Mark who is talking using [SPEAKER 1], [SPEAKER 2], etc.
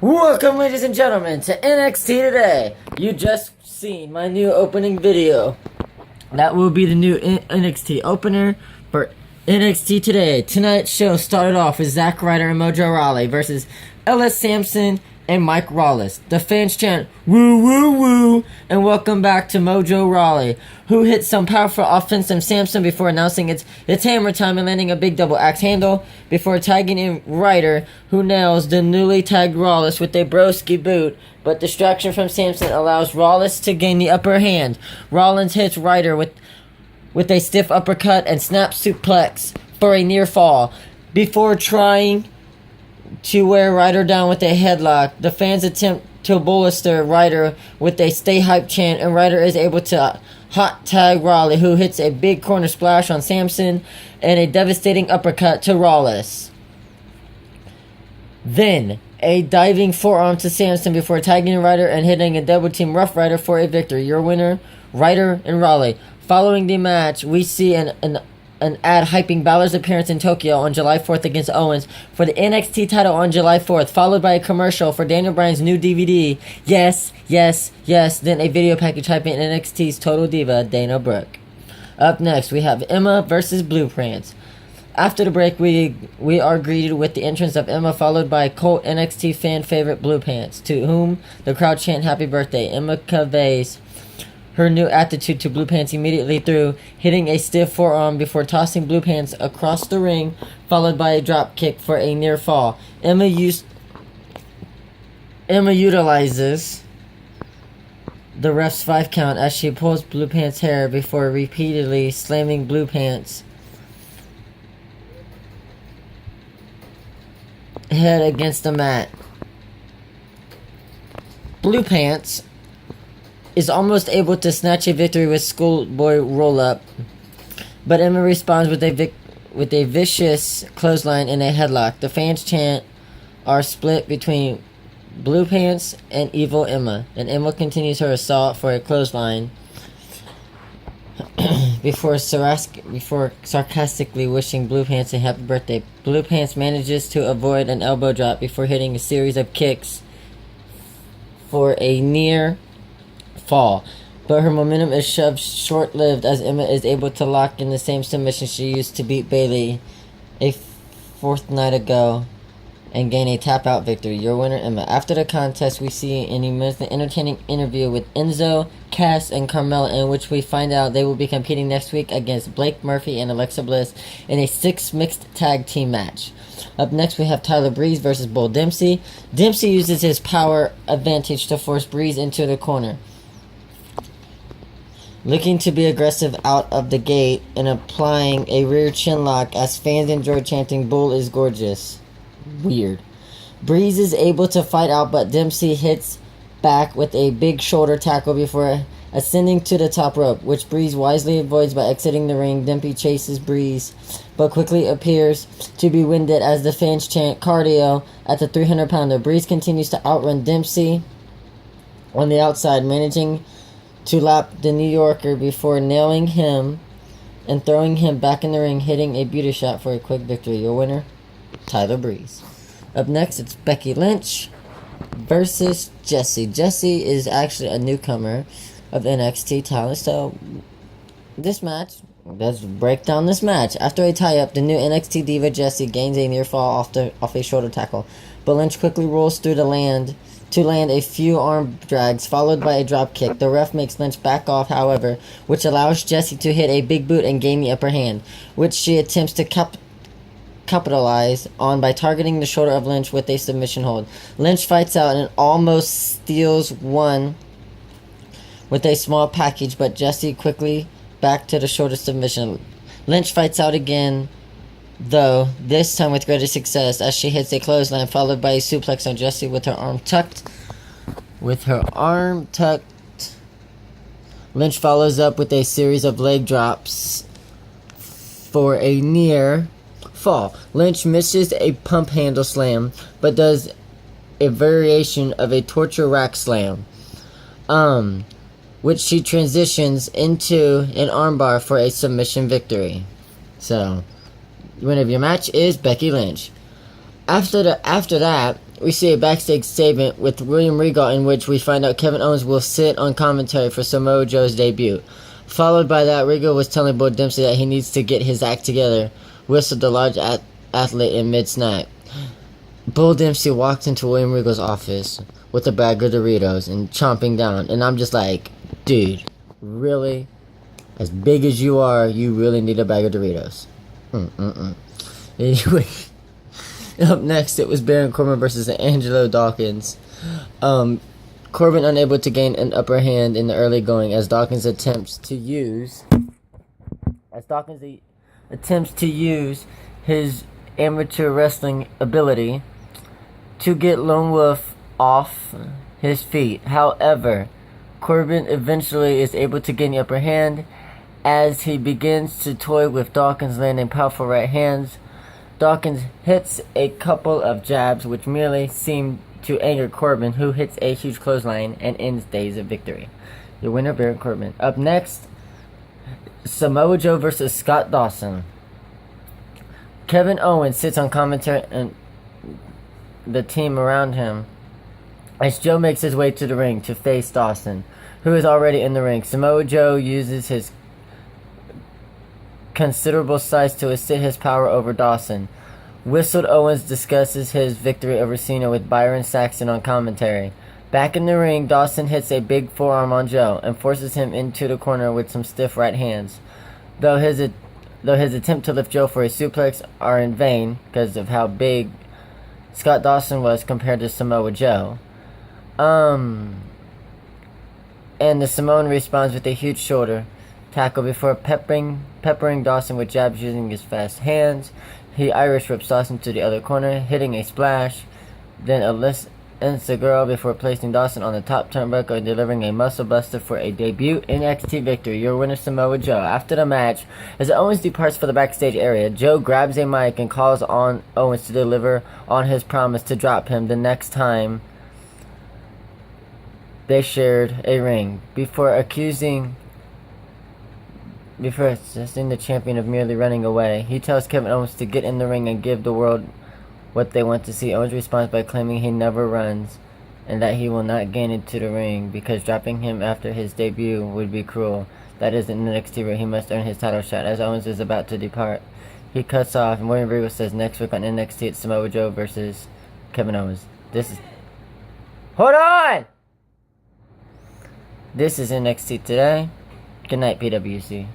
[SPEAKER 1] Welcome, ladies and gentlemen, to NXT Today. You just seen my new opening video. That will be the new NXT opener for NXT Today. Tonight's show started off with Zack Ryder and Mojo Rawley versus Ellis Sampson and Mike Rawless. The fans chant, "Woo, woo, woo," and welcome back to Mojo Rawley, who hit some powerful offense on Sampson before announcing it's hammer time and landing a big double axe handle before tagging in Ryder, who nails the newly tagged Rawless with a broski boot, but distraction from Sampson allows Rawless to gain the upper hand. Rollins hits Ryder with a stiff uppercut and snap suplex for a near fall before trying to wear Ryder down with a headlock. The fans attempt to bolster Ryder with a stay hype chant, and Ryder is able to hot tag Rawley, who hits a big corner splash on Sampson and a devastating uppercut to Rawless. Then a diving forearm to Sampson before tagging Ryder and hitting a double team Rough Rider for a victory. Your winner, Ryder and Rawley. Following the match, we see an ad hyping Balor's appearance in Tokyo on July 4th against Owens for the NXT title on July 4th, followed by a commercial for Daniel Bryan's new DVD, Yes, Yes, Yes, then a video package hyping NXT's Total Diva, Dana Brooke. Up next, we have Emma versus Blueprints. After the break, we are greeted with the entrance of Emma, followed by cult NXT fan favorite Blue Pants, to whom the crowd chant happy birthday. Emma conveys her new attitude to Blue Pants immediately through hitting a stiff forearm before tossing Blue Pants across the ring, followed by a drop kick for a near fall. Emma utilizes the ref's 5 count as she pulls Blue Pants' hair before repeatedly slamming Blue Pants' head against the mat. Blue Pants is almost able to snatch a victory with schoolboy roll-up, but Emma responds with a vicious clothesline and a headlock. The fans chant are split between Blue Pants and Evil Emma, and Emma continues her assault for a clothesline before sarcastically wishing Blue Pants a happy birthday. Blue Pants manages to avoid an elbow drop before hitting a series of kicks for a near fall, but her momentum is shoved short-lived as Emma is able to lock in the same submission she used to beat Bayley a fortnight ago and gain a tap-out victory. Your winner, Emma. After the contest, we see an immensely entertaining interview with Enzo, Cass, and Carmella, in which we find out they will be competing next week against Blake Murphy and Alexa Bliss in a 6 mixed tag team match. Up next, we have Tyler Breeze versus Bull Dempsey. Dempsey uses his power advantage to force Breeze into the corner, looking to be aggressive out of the gate and applying a rear chin lock as fans enjoy chanting "Bull is gorgeous." Weird. Breeze is able to fight out, but Dempsey hits back with a big shoulder tackle before ascending to the top rope, which Breeze wisely avoids by exiting the ring. Dempsey chases Breeze, but quickly appears to be winded as the fans chant cardio at the 300-pounder. Breeze continues to outrun Dempsey on the outside, managing to lap the New Yorker before nailing him and throwing him back in the ring, hitting a beauty shot for a quick victory. Your winner, Tyler Breeze. Up next, it's Becky Lynch versus Jessie. Jessie is actually a newcomer of NXT talent, so this match, let's break down this match. After a tie-up, the new NXT diva Jessie gains a near fall off a shoulder tackle, but Lynch quickly rolls through to land a few arm drags, followed by a drop kick. The ref makes Lynch back off, however, which allows Jessie to hit a big boot and gain the upper hand, which she attempts to capitalize on by targeting the shoulder of Lynch with a submission hold. Lynch fights out and almost steals one with a small package, but Jessie quickly back to the shoulder submission. Lynch fights out again, though this time with greater success, as she hits a clothesline followed by a suplex on Jessie with her arm tucked. Lynch follows up with a series of leg drops for a near fall. Lynch misses a pump handle slam, but does a variation of a torture rack slam, which she transitions into an armbar for a submission victory. So, winner of your match is Becky Lynch. After that, we see a backstage segment with William Regal in which we find out Kevin Owens will sit on commentary for Samoa Joe's debut. Followed by that, Regal was telling Bull Dempsey that he needs to get his act together, whistled the large athlete in mid-snap. Bull Dempsey walked into William Regal's office with a bag of Doritos and chomping down, and I'm just like, dude, really? As big as you are, you really need a bag of Doritos. Anyway, up next, it was Baron Corbin versus Angelo Dawkins. Corbin unable to gain an upper hand in the early going as Dawkins attempts to use his amateur wrestling ability to get Lone Wolf off his feet. However, Corbin eventually is able to gain the upper hand as he begins to toy with Dawkins, landing powerful right hands. Dawkins hits a couple of jabs which merely seem to anger Corbin, who hits a huge clothesline and ends days of victory. The winner, Baron Corbin. Up next, Samoa Joe versus Scott Dawson. Kevin Owens sits on commentary and the team around him as Joe makes his way to the ring to face Dawson, who is already in the ring. Samoa Joe uses his considerable size to assert his power over Dawson. Whistled Owens discusses his victory over Cena with Byron Saxton on commentary. Back in the ring, Dawson hits a big forearm on Joe and forces him into the corner with some stiff right hands. Though his attempt to lift Joe for a suplex are in vain because of how big Scott Dawson was compared to Samoa Joe. And the Samoan responds with a huge shoulder tackle before peppering Dawson with jabs using his fast hands. He Irish whips Dawson to the other corner, hitting a splash, then a girl before placing Dawson on the top turnbuckle and delivering a muscle buster for a debut NXT victory. Your winner, Samoa Joe. After the match, as Owens departs for the backstage area, Joe grabs a mic and calls on Owens to deliver on his promise to drop him the next time they shared a ring, before accusing the champion of merely running away. He tells Kevin Owens to get in the ring and give the world what they want to see. Owens responds by claiming he never runs and that he will not gain into the ring because dropping him after his debut would be cruel. That is an NXT where he must earn his title shot. As Owens is about to depart, he cuts off, and William Regal says next week on NXT it's Samoa Joe versus Kevin Owens. Hold on! This is NXT Today. Good night, PWC.